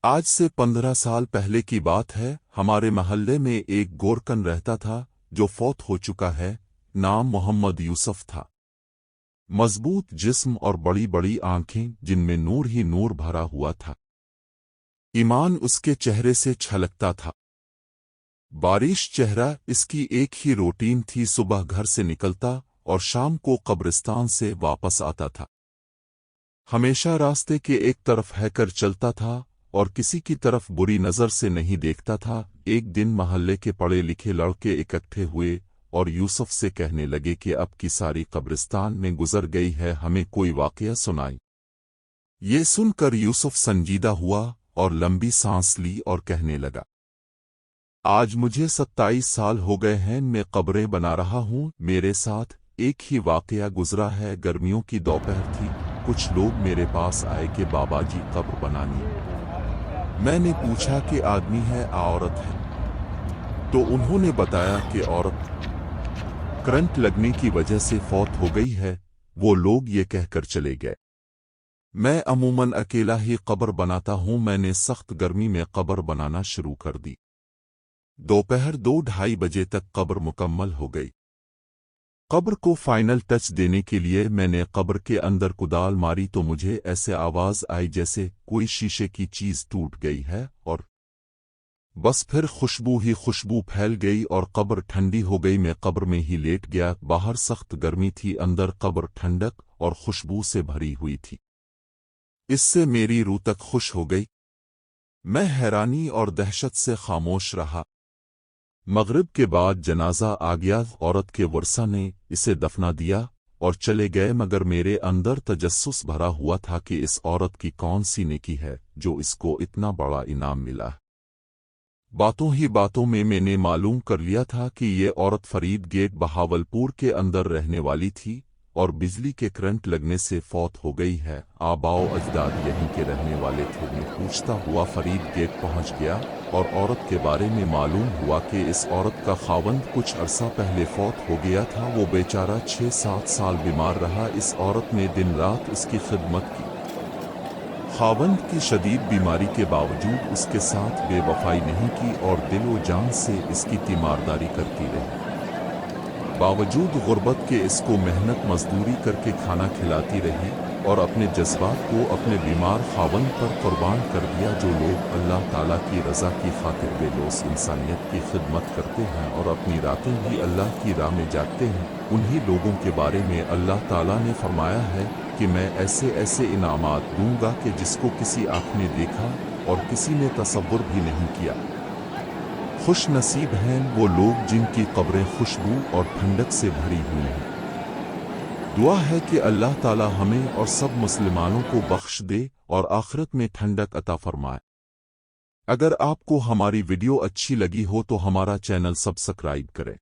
آج سے 15 साल पहले की बात है। हमारे महल्ले में एक गोरकन रहता था जो फौत हो चुका है। नाम मोहम्मद यूसुफ था। मजबूत जिस्म और बड़ी बड़ी आंखें जिनमें नूर ही नूर भरा हुआ था। ईमान उसके चेहरे से छलकता था। बारिश चेहरा इसकी एक ही रूटीन थी, सुबह घर से निकलता और शाम को कब्रिस्तान से वापस आता था। हमेशा रास्ते के एक तरफ हैकर चलता था और किसी की तरफ बुरी नज़र से नहीं देखता था। एक दिन महल्ले के पढ़े लिखे लड़के इकट्ठे हुए और यूसुफ से कहने लगे कि अब की सारी कब्रिस्तान में गुजर गई है, हमें कोई वाकया सुनाई। ये सुनकर यूसुफ संजीदा हुआ और लंबी सांस ली और कहने लगा, आज मुझे 27 साल हो गए हैं, मैं कब्रें बना रहा हूँ। मेरे साथ एक ही वाकया गुजरा है। गर्मियों की दोपहर थी। कुछ लोग मेरे पास आए कि बाबा जी कब्र बनानी। मैंने पूछा कि आदमी है या औरत है, तो उन्होंने बताया कि औरत करंट लगने की वजह से फौत हो गई है। वो लोग ये कहकर चले गए। मैं अमूमन अकेला ही कब्र बनाता हूँ। मैंने सख्त गर्मी में कब्र बनाना शुरू कर दी। दोपहर 2-2:30 बजे तक कब्र मुकम्मल हो गई। कब्र को फाइनल टच देने के लिए मैंने कब्र के अंदर कुदाल मारी तो मुझे ऐसे आवाज आई जैसे कोई शीशे की चीज टूट गई है, और बस फिर खुशबू ही खुशबू फैल गई और कब्र ठंडी हो गई। मैं कब्र में ही लेट गया। बाहर सख्त गर्मी थी, अंदर कब्र ठंडक और खुशबू से भरी हुई थी। इससे मेरी रूह तक खुश हो गई। मैं हैरानी और दहशत से खामोश रहा। मगरिब के बाद जनाजा आ गया। औरत के वर्सा ने इसे दफना दिया और चले गए, मगर मेरे अंदर तजस्सुस भरा हुआ था कि इस औरत की कौन सी नेकी है जो इसको इतना बड़ा इनाम मिला। बातों ही बातों में मैंने मालूम कर लिया था कि ये औरत फरीद गेट बहावलपुर के अंदर रहने वाली थी और बिजली के करंट लगने से फौत हो गई है। आबाओ अजदाद यहीं के रहने वाले थे। मैं पूछता हुआ फरीद गेट पहुंच गया और औरत के बारे में मालूम हुआ कि इस औरत का खावंद कुछ अरसा पहले फौत हो गया था। वो बेचारा 6-7 साल बीमार रहा। इस औरत ने दिन रात इसकी खिदमत की। खावंद की शदीद बीमारी के बावजूद उसके साथ बेवफाई नहीं की और दिलो जान से इसकी तीमारदारी करती रही। बावजूद गुर्बत के इसको मेहनत मजदूरी करके खाना खिलाती रही और अपने जज्बात को अपने बीमार खावंद पर कुर्बान कर दिया। जो लोग अल्लाह ताला की रज़ा की खातिर बेलोस इंसानियत की खिदमत करते हैं और अपनी रातें भी अल्लाह की राह में जागते हैं, उन्हीं लोगों के बारे में अल्लाह ताला ने फरमाया है कि मैं ऐसे ऐसे इनामात दूंगा कि जिसको किसी आँख ने देखा और किसी ने तसव्वुर भी नहीं किया। खुश नसीब हैं वो लोग जिनकी कब्रें खुशबू और ठंडक से भरी हुई हैं। दुआ है कि अल्लाह ताला हमें और सब मुसलमानों को बख्श दे और आखिरत में ठंडक अता फरमाए। अगर आपको हमारी वीडियो अच्छी लगी हो तो हमारा चैनल सब्सक्राइब करें।